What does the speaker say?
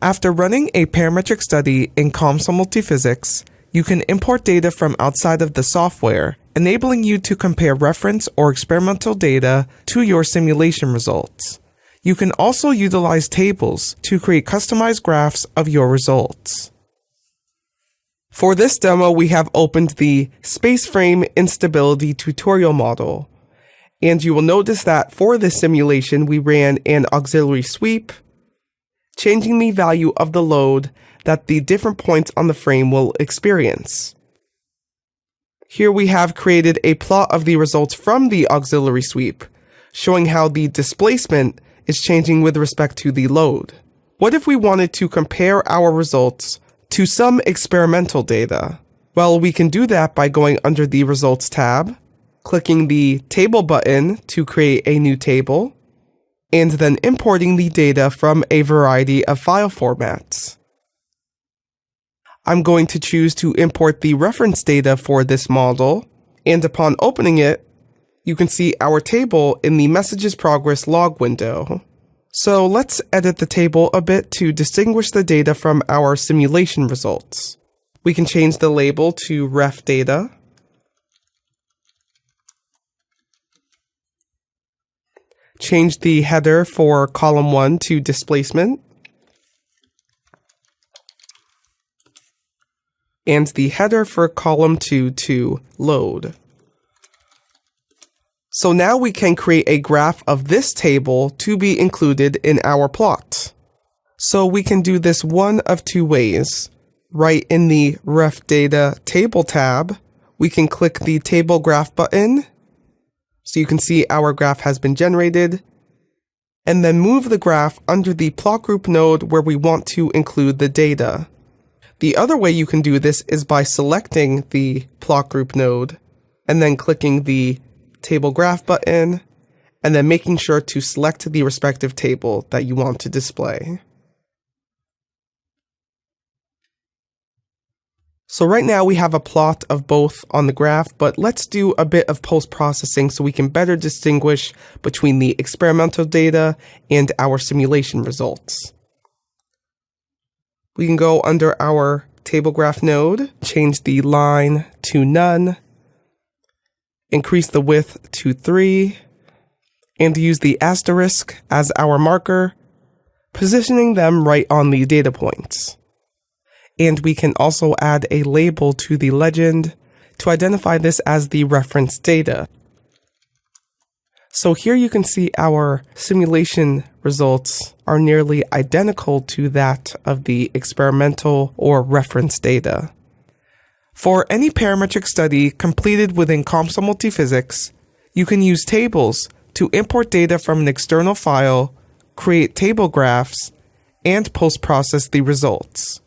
After running a parametric study in Comsol multiphysics, you can import data from outside of the software, enabling you to compare reference or experimental data to your simulation results. You can also utilize tables to create customized graphs of your results. For this demo, we have opened the space frame instability tutorial model. And you will notice that for this simulation, we ran an auxiliary sweep, changing the value of the load that the different points on the frame will experience. Here we have created a plot of the results from the auxiliary sweep, showing how the displacement is changing with respect to the load. What if we wanted to compare our results to some experimental data? Well, we can do that by going under the Results tab, clicking the Table button to create a new table, and then importing the data from a variety of file formats. I'm going to choose to import the reference data for this model, and upon opening it, you can see our table in the Messages Progress log window. So let's edit the table a bit to distinguish the data from our simulation results. We can change the label to ref data, change the header for column 1 to displacement, and the header for column 2 to load. So now we can create a graph of this table to be included in our plot. So we can do this one of two ways. Right in the Ref Data Table tab, we can click the Table Graph button, so you can see our graph has been generated, and then move the graph under the Plot Group node where we want to include the data. The other way you can do this is by selecting the Plot Group node, and then clicking the Table Graph button, and then making sure to select the respective table that you want to display. So right now we have a plot of both on the graph, but let's do a bit of post-processing so we can better distinguish between the experimental data and our simulation results. We can go under our Table Graph node, change the line to none, increase the width to 3, and use the asterisk as our marker, positioning them right on the data points. And we can also add a label to the legend to identify this as the reference data. So here you can see our simulation results are nearly identical to that of the experimental or reference data. For any parametric study completed within Comsol multiphysics, you can use tables to import data from an external file, create table graphs, and post-process the results.